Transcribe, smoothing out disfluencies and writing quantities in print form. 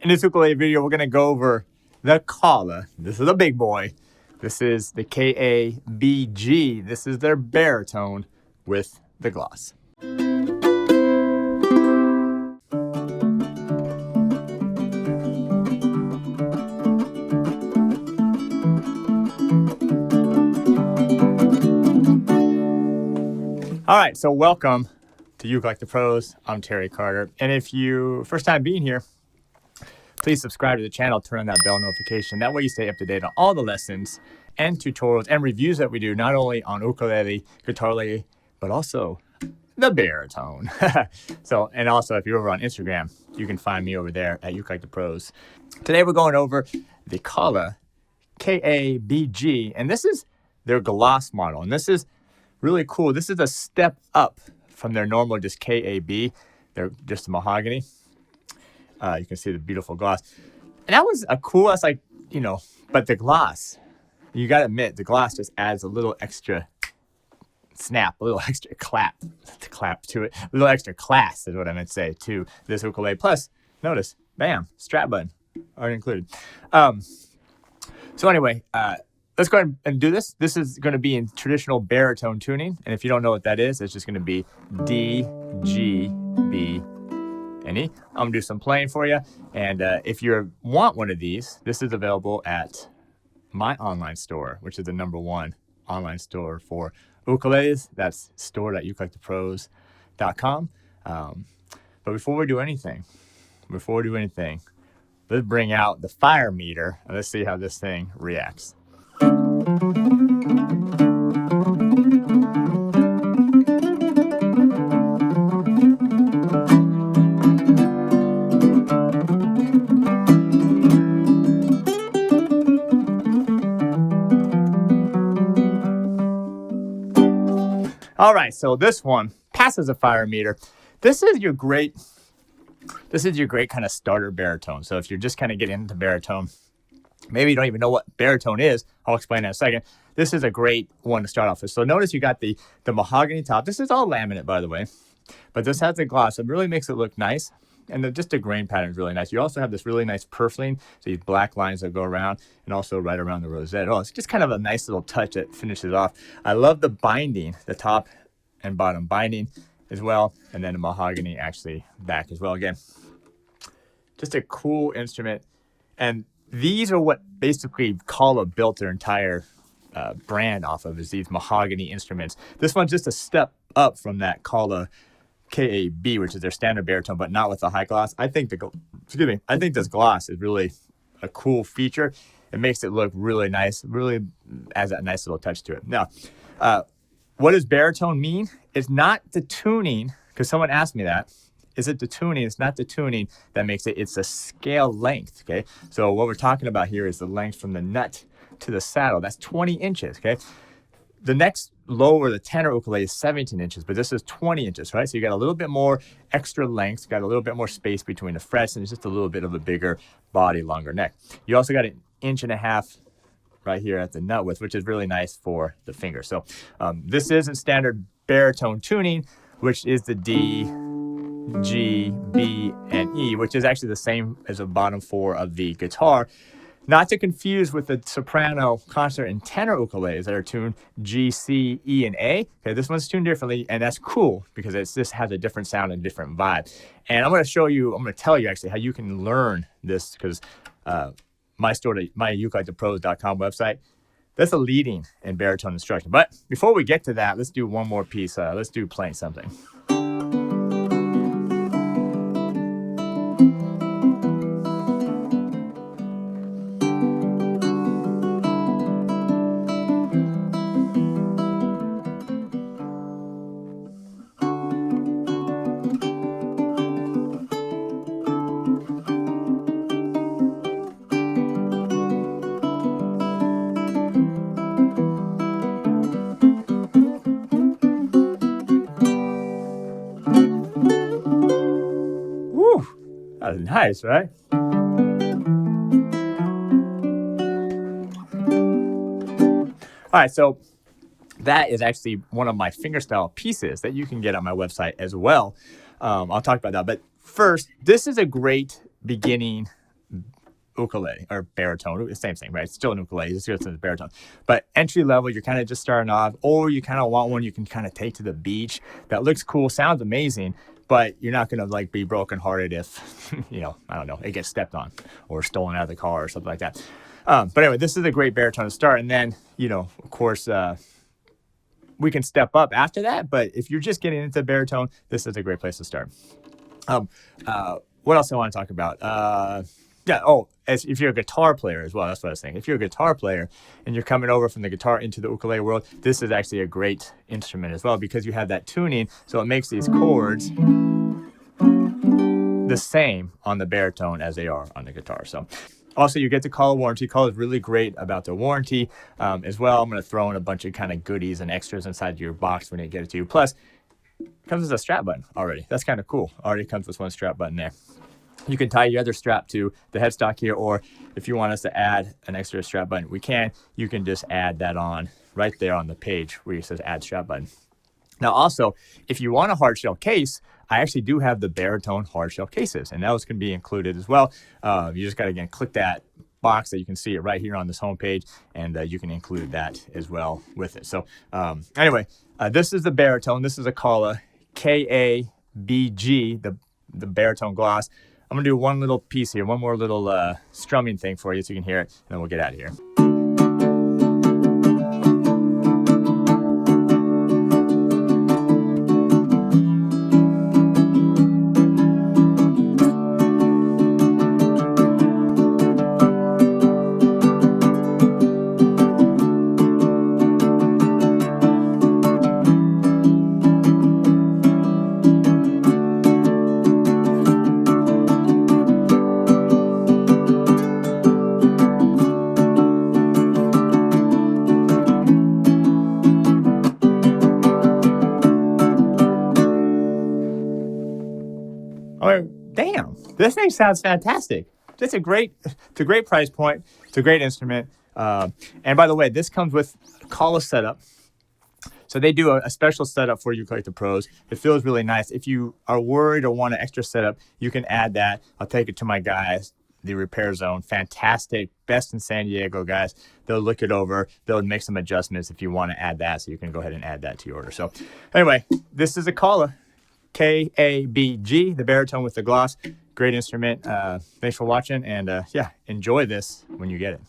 In this ukulele video, we're going to go over the collar. This is a big boy. This is the KABG. This is their baritone with the gloss. All right, so welcome to ukelikethepros. I'm Terry Carter. And if you first time being here, please subscribe to the channel, turn on that bell notification. That way you stay up to date on all the lessons and tutorials and reviews that we do, not only on ukulele, guitar, but also the baritone. And also if you're over on Instagram, you can find me over there at ukelikethepros. Today we're going over the collar KABG, and this is their gloss model. And this is really cool. This is a step up from their normal just KAB. They're just mahogany. You can see the beautiful gloss. And that was a cool, that's like, but the gloss, you got to admit, the gloss just adds a little extra snap, a little extra clap to it. A little extra class is what I meant to say to this ukulele. Plus, notice, bam, strap button already included. So anyway, let's go ahead and do this. This is going to be in traditional baritone tuning. And if you don't know what that is, it's just going to be D, G, B, and E. I'm going to do some playing for you. And if you want one of these, this is available at my online store, which is the number 1 online store for ukuleles. That's store.ukelikethepros.com. But before we do anything, let's bring out the Firemeter and let's see how this thing reacts. All right, so this one passes a Firemeter. This is your great kind of starter baritone. So if you're just kind of getting into baritone, maybe you don't even know what baritone is. I'll explain in a second. This is a great one to start off with. So notice you got the mahogany top. This is all laminate, by the way, but this has the gloss. It really makes it look nice. And just the grain pattern is really nice. You also have this really nice purfling, so these black lines that go around, and also right around the rosette. Oh, it's just kind of a nice little touch that finishes off. I love the binding, the top and bottom binding as well, and then the mahogany actually back as well. Again, just a cool instrument. And these are what basically Kala built their entire brand off of, is these mahogany instruments. This one's just a step up from that Kala KAB, which is their standard baritone, but not with the high gloss. I think this gloss is really a cool feature. It makes it look really nice, really adds that nice little touch to it. Now, what does baritone mean? It's not the tuning, because someone asked me that. Is it the tuning? It's not the tuning that makes it. It's the scale length, okay? So what we're talking about here is the length from the nut to the saddle. That's 20 inches, okay? The next lower, the tenor ukulele, is 17 inches, but this is 20 inches, right? So you got a little bit more extra length, got a little bit more space between the frets, and it's just a little bit of a bigger body, longer neck. You also got 1.5 inches right here at the nut width, which is really nice for the finger. So this isn't standard baritone tuning, which is the D, G, B, and E, which is actually the same as the bottom 4 of the guitar. Not to confuse with the soprano, concert, and tenor ukuleles that are tuned G, C, E, and A. Okay, this one's tuned differently, and that's cool because this has a different sound and different vibe. And I'm going to tell you actually how you can learn this, because my ukelikethepros.com website, that's a leading in baritone instruction. But before we get to that, let's do one more piece. Let's do Playing Something. That's nice, right? All right, so that is actually one of my fingerstyle pieces that you can get on my website as well. I'll talk about that. But first, this is a great beginning ukulele or baritone, same thing, right? It's still an ukulele, it's just a baritone. But entry level, you're kind of just starting off, or you kind of want one you can kind of take to the beach that looks cool, sounds amazing, but you're not going to like be brokenhearted if, I don't know, it gets stepped on or stolen out of the car or something like that. But anyway, this is a great baritone to start. And then, of course, we can step up after that. But if you're just getting into baritone, this is a great place to start. What else I want to talk about? If you're a guitar player as well, that's what I was saying. If you're a guitar player and you're coming over from the guitar into the ukulele world, this is actually a great instrument as well because you have that tuning, so it makes these chords the same on the baritone as they are on the guitar. So also, you get to call a warranty. Call is really great about the warranty as well. I'm going to throw in a bunch of kind of goodies and extras inside your box when you get it to you. Plus, it comes with a strap button already. That's kind of cool. Already comes with one strap button there. You can tie your other strap to the headstock here, or if you want us to add an extra strap button, we can. You can just add that on right there on the page where it says add strap button. Now also, if you want a hard shell case, I actually do have the baritone hard shell cases, and those can be included as well. You just got to, again, click that box that you can see it right here on this homepage, and you can include that as well with it. So anyway, this is the baritone. This is a Kala KABG, the baritone gloss. I'm going to do one little piece here, one more little strumming thing for you so you can hear it, and then we'll get out of here. Damn, this thing sounds fantastic. It's a great price point. It's a great instrument. And by the way, this comes with a Kala setup. So they do a special setup for ukelikethepros. It feels really nice. If you are worried or want an extra setup, you can add that. I'll take it to my guys, the Repair Zone. Fantastic. Best in San Diego, guys. They'll look it over. They'll make some adjustments if you want to add that. So you can go ahead and add that to your order. So anyway, this is a Kala. KABG, the baritone with the gloss. Great instrument. Thanks for watching, and enjoy this when you get it.